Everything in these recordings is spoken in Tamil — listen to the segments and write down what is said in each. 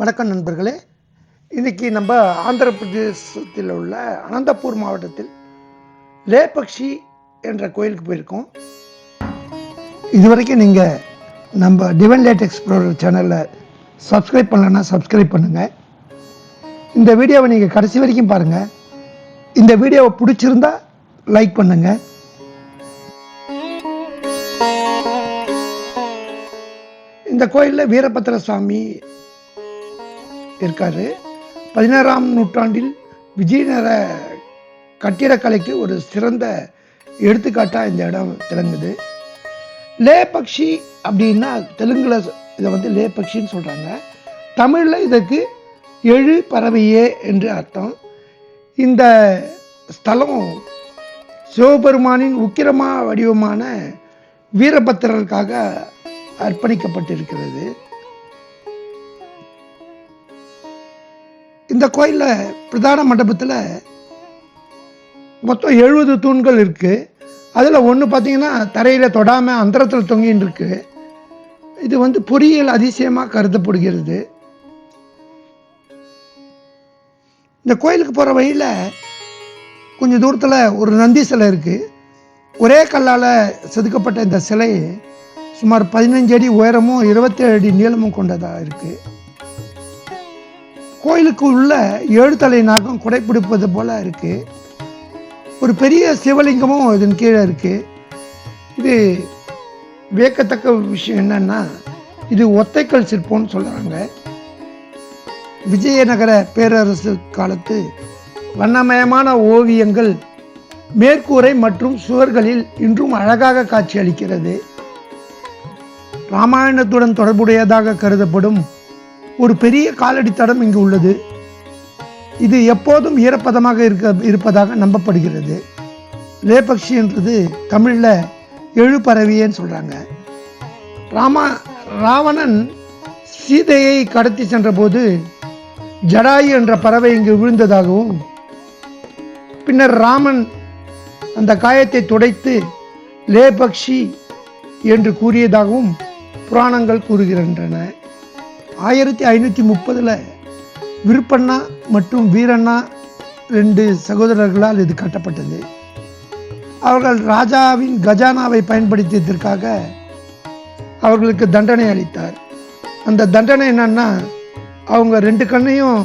வணக்கம் நண்பர்களே. இன்றைக்கி நம்ம ஆந்திர பிரதேசத்தில் உள்ள அனந்தபூர் மாவட்டத்தில் லேபக்ஷி என்ற கோயிலுக்கு போயிருக்கோம். இதுவரைக்கும் நீங்கள் நம்ம டிவைன் லைட் எக்ஸ்ப்ளோரர் சேனலில் சப்ஸ்கிரைப் பண்ணலன்னா சப்ஸ்கிரைப் பண்ணுங்கள். இந்த வீடியோவை நீங்கள் கடைசி வரைக்கும் பாருங்கள். இந்த வீடியோவை பிடிச்சிருந்தா லைக் பண்ணுங்கள். இந்த கோயிலில் வீரபத்திர சுவாமி இருக்கார். 16ஆம் நூற்றாண்டில் விஜயநகர கட்டிடக்கலைக்கு ஒரு சிறந்த எடுத்துக்காட்டாக இந்த இடம் திகழ்ந்தது. லேபக்ஷி அப்படின்னா தெலுங்குல இதை லேபக்ஷின்னு சொல்கிறாங்க. தமிழில் இதற்கு எழு பறவையே என்று அர்த்தம். இந்த ஸ்தலம் சிவபெருமானின் உக்கிரமா வடிவமான வீரபத்திரருக்காக அர்ப்பணிக்கப்பட்டிருக்கிறது. இந்த கோயிலில் பிரதான மண்டபத்தில் மொத்தம் 70 தூண்கள் இருக்குது. அதில் ஒன்று பார்த்தீங்கன்னா தரையில் தொடாமல் அந்தரத்தில் தொங்கின்னு இருக்கு. இது பொறியியல் அதிசயமாக கருதப்படுகிறது. இந்த கோயிலுக்கு போகிற வழியில் கொஞ்சம் தூரத்தில் ஒரு நந்தி சிலை இருக்குது. ஒரே கல்லால் செதுக்கப்பட்ட இந்த சிலை சுமார் 15 அடி உயரமும் 27 அடி நீளமும் கொண்டதாக இருக்குது. கோயிலுக்கு உள்ள 7 தலை நாகம் குடைப்பிடிப்பது போல இருக்குது. ஒரு பெரிய சிவலிங்கமும் இதன் கீழே இருக்குது. இது வியக்கத்தக்க விஷயம் என்னன்னா, இது ஒத்தைக்கல் சிற்பம்னு சொல்கிறாங்க. விஜயநகர பேரரசு காலத்து வண்ணமயமான ஓவியங்கள் மேற்கூரை மற்றும் சுவர்களில் இன்றும் அழகாக காட்சி அளிக்கிறது. ராமாயணத்துடன் தொடர்புடையதாக கருதப்படும் ஒரு பெரிய காலடி தடம் இங்கு உள்ளது. இது எப்போதும் ஈரப்பதமாக இருப்பதாக நம்பப்படுகிறது. லேபக்ஷி என்றது தமிழில் எழு பறவையேன்னு சொல்கிறாங்க. ராவணன் சீதையை கடத்தி சென்றபோது ஜடாயு என்ற பறவை இங்கு விழுந்ததாகவும், பின்னர் ராமன் அந்த காயத்தை துடைத்து லேபக்ஷி என்று கூறியதாகவும் புராணங்கள் கூறுகின்றன. 1530 விருப்பண்ணா மற்றும் வீரண்ணா 2 சகோதரர்களால் இது கட்டப்பட்டது. அவர்கள் ராஜாவின் கஜானாவை பயன்படுத்தியதற்காக அவர்களுக்கு தண்டனை அளித்தார். அந்த தண்டனை என்னன்னா, அவங்க 2 கண்ணையும்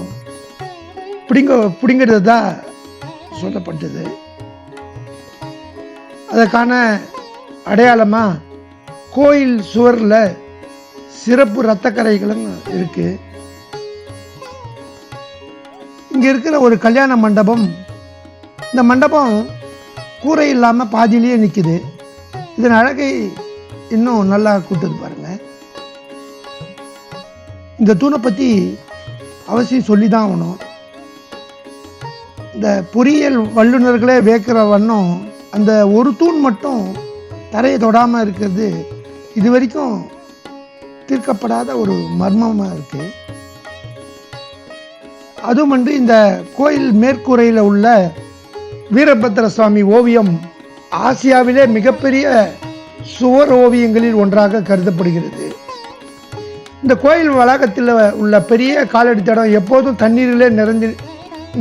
பிடிங்கிறதா சொல்லப்பட்டது. அதற்கான அடையாளமாக கோயில் சுவரில் சிறப்பு இரத்தக்கரைகளும் இருக்கு. இங்க இருக்கிற ஒரு கல்யாண மண்டபம், இந்த மண்டபம் கூரை இல்லாமல் பாதியிலேயே நிற்குது. இதன் அழகை இன்னும் நல்லா கூட்டுது பாருங்க. இந்த தூணை பற்றி அவசியம் சொல்லி தான் ஆகணும். இந்த பொறியியல் வல்லுநர்களே வேக்கிற வண்ணம் அந்த ஒரு தூண் மட்டும் தரையை தொடாமல் இருக்கிறது இது வரைக்கும் தீர்க்கப்படாத ஒரு மர்மமாக இருக்குது. அதுவும் இந்த கோயில் மேற்கூரையில் உள்ள வீரபத்திர சுவாமி ஓவியம் ஆசியாவிலே மிகப்பெரிய சுவர் ஓவியங்களில் ஒன்றாக கருதப்படுகிறது. இந்த கோயில் வளாகத்தில் உள்ள பெரிய காலடி தடம் எப்போதும் தண்ணீரிலே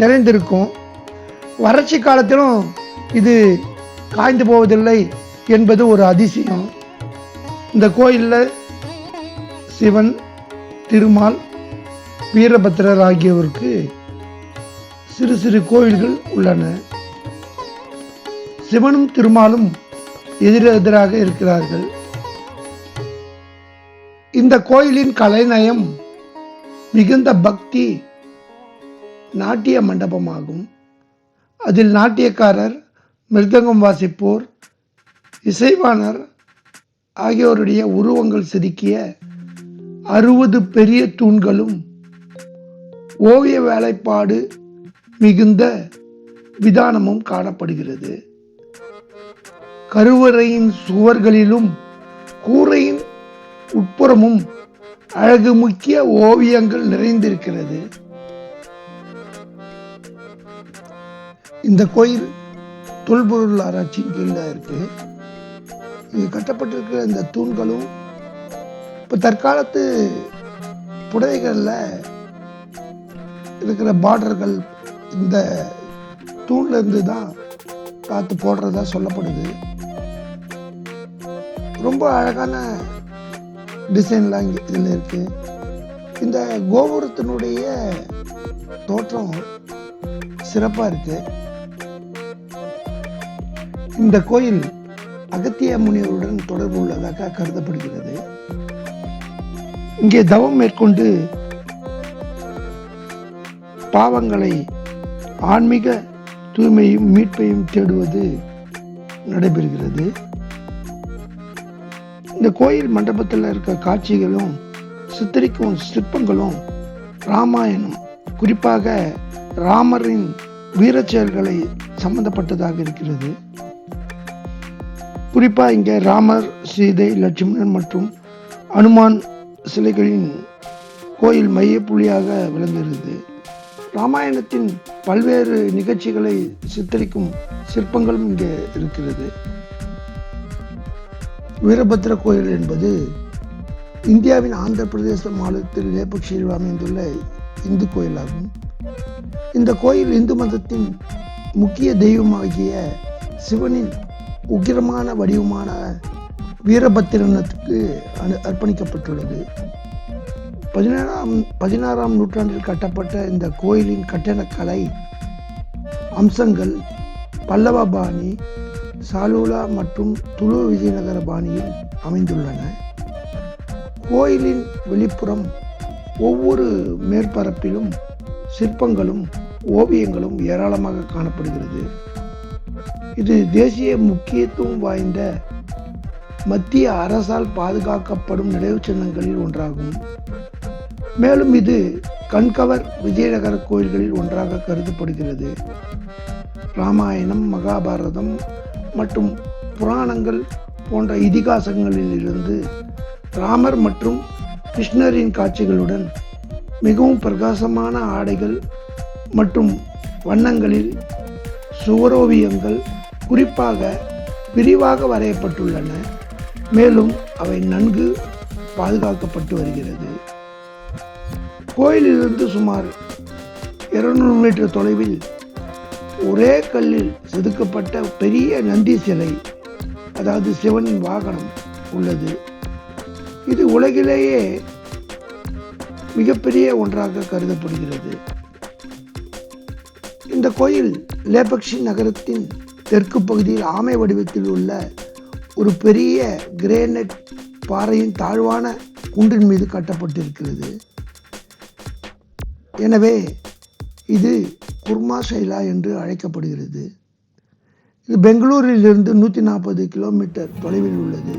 நிறைந்திருக்கும். வறட்சி காலத்திலும் இது காய்ந்து போவதில்லை என்பது ஒரு அதிசயம். இந்த கோயிலில் சிவன், திருமால், வீரபத்திரர் ஆகியோருக்கு சிறு சிறு கோயில்கள் உள்ளன. சிவனும் திருமாலும் எதிரெதிராக இருக்கிறார்கள். இந்த கோயிலின் கலைநயம் மிகுந்த பக்தி நாட்டிய மண்டபமாகும். அதில் நாட்டியக்காரர், மிருதங்கம் வாசிப்போர், இசைவாணர் ஆகியோருடைய உருவங்கள் செதுக்கிய 60 பெரிய தூண்களும் ஓவிய வேலைப்பாடு மிகுந்த விதானமும் காணப்படுகிறது. கருவறையின் சுவர்களிலும் கூரையின் உட்புறமும் அழகு முக்கிய ஓவியங்கள் நிறைந்திருக்கிறது. இந்த கோயில் தொல்பொருள் ஆராய்ச்சியின் கீழே இருக்கு. இங்கு கட்டப்பட்டிருக்கிற இந்த தூண்களும் இப்போ தற்காலத்து புடவைகளில் இருக்கிற பார்டர்கள் இந்த தூண்லேருந்து தான் பார்த்து போடுறதா சொல்லப்படுது. ரொம்ப அழகான டிசைன்லாம் இங்கே இதில் இருக்குது. இந்த கோபுரத்தினுடைய தோற்றம் சிறப்பாக இருக்குது. இந்த கோயில் அகத்திய முனிவருடன் தொடர்பு உள்ளதாக கருதப்படுகிறது. இங்கே தவம் மேற்கொண்டு பாவங்களை ஆன்மீக தூய்மையும் மீட்பையும் தேடுவது நடைபெறுகிறது. இந்த கோயில் மண்டபத்தில் இருக்க காட்சிகளும் சித்தரிக்கும் சிற்பங்களும் ராமாயணம், குறிப்பாக ராமரின் வீரச் செயல்களை சம்பந்தப்பட்டதாக இருக்கிறது. குறிப்பாக இங்கே ராமர், சீதை, லட்சுமணன் மற்றும் அனுமான் சிலைகளின் கோயில் மையப்புள்ளியாக விளங்குகிறது. ராமாயணத்தின் பல்வேறு நிகழ்ச்சிகளை சித்தரிக்கும் சிற்பங்களும் இங்கே இருக்கிறது. வீரபத்ர கோயில் என்பது இந்தியாவின் ஆந்திர பிரதேச மாநிலத்தில் லேபக்ஷியில் அமைந்துள்ள இந்து கோயிலாகும். இந்த கோயில் இந்து மதத்தின் முக்கிய தெய்வமாகிய சிவனின் உக்கிரமான வடிவமான வீரபத்திரனுக்கு அர்ப்பணிக்கப்பட்டுள்ளது. 16ஆம் நூற்றாண்டில் கட்டப்பட்ட இந்த கோயிலின் கட்டடக்கலை அம்சங்கள் பல்லவ பாணி, சாலுலா மற்றும் துளு விஜயநகர பாணியில் அமைந்துள்ளன. கோயிலின் வெளிப்புறம் ஒவ்வொரு மேற்பரப்பிலும் சிற்பங்களும் ஓவியங்களும் ஏராளமாக காணப்படுகிறது. இது தேசிய முக்கியத்துவம் வாய்ந்த மத்திய அரசால் பாதுகாக்கப்படும் நினைவுச் சின்னங்களில் ஒன்றாகும். மேலும் இது கண்கவர் விஜயநகர கோயில்களில் ஒன்றாக கருதப்படுகிறது. ராமாயணம், மகாபாரதம் மற்றும் புராணங்கள் போன்ற இதிகாசங்களில் இருந்து ராமர் மற்றும் கிருஷ்ணரின் காட்சிகளுடன் மிகவும் பிரகாசமான ஆடைகள் மற்றும் வண்ணங்களில் சுவரோவியங்கள் குறிப்பாக விரிவாக வரையப்பட்டுள்ளன. மேலும் அவை நன்கு பாதுகாக்கப்பட்டு வருகிறது. கோயிலிலிருந்து சுமார் 200 மீட்டர் தொலைவில் ஒரே கல்லில் செதுக்கப்பட்ட பெரிய நந்தி சிலை, அதாவது சிவனின் வாகனம் உள்ளது. இது உலகிலேயே மிகப்பெரிய ஒன்றாக கருதப்படுகிறது. இந்த கோயில் லேபக்ஷி நகரத்தின் தெற்கு பகுதியில் ஆமை வடிவத்தில் உள்ள ஒரு பெரிய கிரேனைட் பாறையின் தாழ்வான குன்றின் மீது கட்டப்பட்டிருக்கிறது. எனவே இது குர்மா ஷைலா என்று அழைக்கப்படுகிறது. இது பெங்களூரிலிருந்து 140 கிலோமீட்டர் தொலைவில் உள்ளது.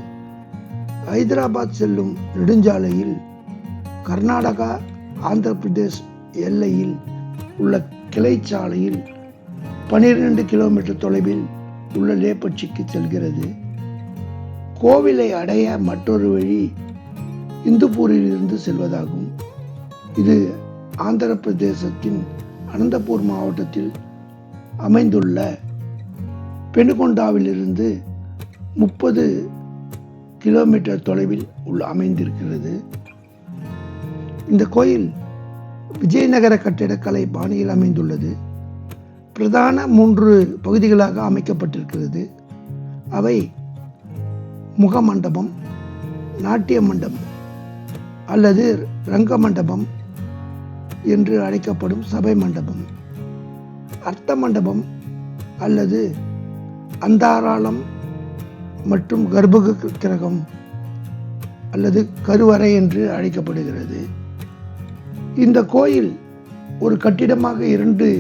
ஹைதராபாத் செல்லும் நெடுஞ்சாலையில் கர்நாடகா ஆந்திர பிரதேஷ் எல்லையில் உள்ள கிளை சாலையில் 12 கிலோமீட்டர் தொலைவில் உள்ள லேபக்ஷிக்கு செல்கிறது. கோவிலை அடைய மற்றொரு வழி இந்துப்பூரில் இருந்து செல்வதாகும். இது ஆந்திர பிரதேசத்தின் அனந்தபூர் மாவட்டத்தில் அமைந்துள்ள பெனுகொண்டாவிலிருந்து 30 கிலோமீட்டர் தொலைவில் அமைந்திருக்கிறது. இந்த கோயில் விஜயநகர கட்டிடக்கலை பாணியில் அமைந்துள்ளது. பிரதான 3 பகுதிகளாக அமைக்கப்பட்டிருக்கிறது. அவை முக மண்டபம், நாட்டிய மண்டபம் அல்லது ரங்க மண்டபம் என்று அழைக்கப்படும் சபை மண்டபம், அர்த்த மண்டபம் அல்லது அந்தாராளம் மற்றும் கர்ப்ப கிரகம் அல்லது கருவறை என்று அழைக்கப்படுகிறது. இந்த கோயில் ஒரு கட்டிடமாக 2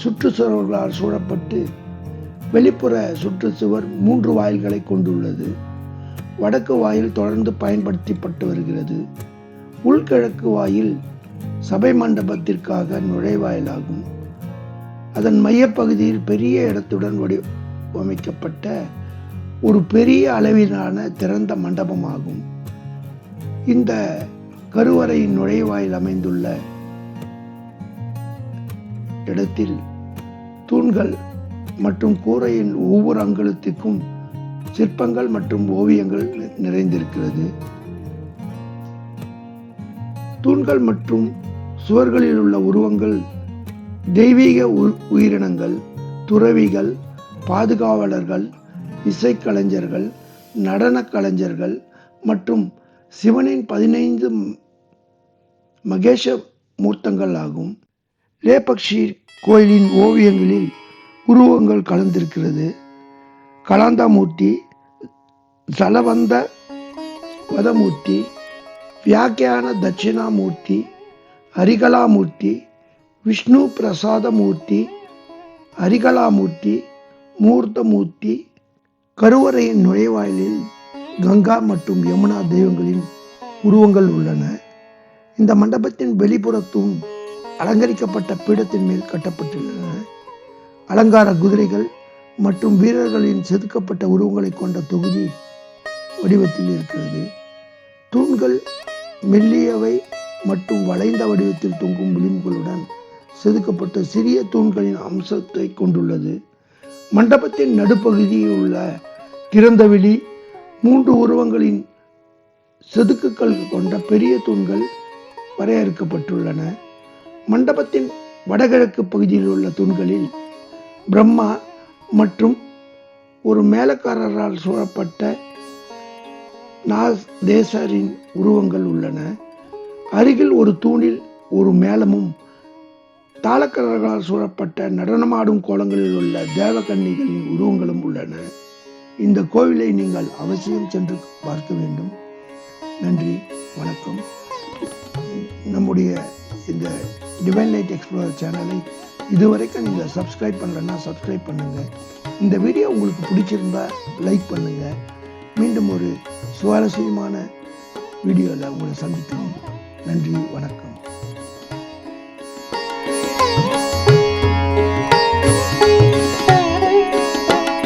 சுற்றுச்சுவர்களால் சூழப்பட்டு வெளிப்புற சுற்றுச்சுவர் 3 வாயில்களை கொண்டுள்ளது. வடக்கு வாயில் தொடர்ந்து பயன்படுத்தப்பட்டு வருகிறது. உள்கிழக்கு வாயில் சபை மண்டபத்திற்காக நுழைவாயிலாகும். அதன் மையப்பகுதியில் பெரிய இடத்துடன் வடிவமைக்கப்பட்ட ஒரு பெரிய அளவிலான திறந்த மண்டபமாகும். இந்த கருவறையின் நுழைவாயில் அமைந்துள்ள இடத்தில் தூண்கள் மற்றும் கூரையின் ஒவ்வொரு அங்குலத்திற்கும் சிற்பங்கள் மற்றும் ஓவியங்கள் நிறைந்திருக்கிறது. தூண்கள் மற்றும் சுவர்களில் உள்ள உருவங்கள் தெய்வீக உயிரினங்கள், துறவிகள், பாதுகாவலர்கள், இசைக்கலைஞர்கள், நடனக் கலைஞர்கள் மற்றும் சிவனின் 15 மகேஷ மூர்த்தங்கள் ஆகும். லேபக்ஷி கோயிலின் ஓவியங்களில் உருவங்கள் கலந்திருக்கிறது. கலாந்தாமூர்த்தி, ஜலவந்த வதமூர்த்தி, வியாக்கியான தட்சிணாமூர்த்தி, ஹரிகலாமூர்த்தி, விஷ்ணு பிரசாதமூர்த்தி, ஹரிகலாமூர்த்தி, மூர்த்தமூர்த்தி. கருவறையின் நுழைவாயிலில் கங்கா மற்றும் யமுனா தெய்வங்களின் உருவங்கள் உள்ளன. இந்த மண்டபத்தின் வெளிப்புறத்தும் அலங்கரிக்கப்பட்ட பீடத்தின் மேல் கட்டப்பட்டுள்ளன. அலங்கார குதிரைகள் மற்றும் வீரர்களின் செதுக்கப்பட்ட உருவங்களை கொண்ட தொகுதி வடிவத்தில் இருக்கிறது. தூண்கள் மெல்லியவை மற்றும் வளைந்த வடிவத்தில் தொங்கும் விளிம்புகளுடன் செதுக்கப்பட்ட சிறிய தூண்களின் அம்சத்தை கொண்டுள்ளது. மண்டபத்தின் நடுப்பகுதியில் உள்ள திறந்தவெளி 3 உருவங்களின் செதுக்குகள் கொண்ட பெரிய தூண்கள் வரையறுக்கப்பட்டுள்ளன. மண்டபத்தின் வடகிழக்கு பகுதியில் உள்ள தூண்களில் பிரம்மா மற்றும் ஒரு மேலக்காரரால் சூழப்பட்ட நாதேஸ்வரின் உருவங்கள் உள்ளன. அருகில் ஒரு தூணில் ஒரு மேளமும் தாளக்காரர்களால் சூழப்பட்ட நடனமாடும் கோலங்களில் உள்ள தேவகன்னிகளின் உருவங்களும் உள்ளன. இந்த கோவிலை நீங்கள் அவசியம் சென்று பார்க்க வேண்டும். நன்றி, வணக்கம். நம்முடைய இந்த டிவைன் லைட் எக்ஸ்ப்ளோரர் சேனலை இதுவரைக்கும் நீங்கள் சப்ஸ்கிரைப் பண்ணலன்னா சப்ஸ்கிரைப் பண்ணுங்கள். இந்த வீடியோ உங்களுக்கு பிடிச்சிருந்தா லைக் பண்ணுங்கள். மீண்டும் ஒரு சுவாரஸ்யமான வீடியோவில் உங்களை சந்திக்கிறோம். நன்றி, வணக்கம்.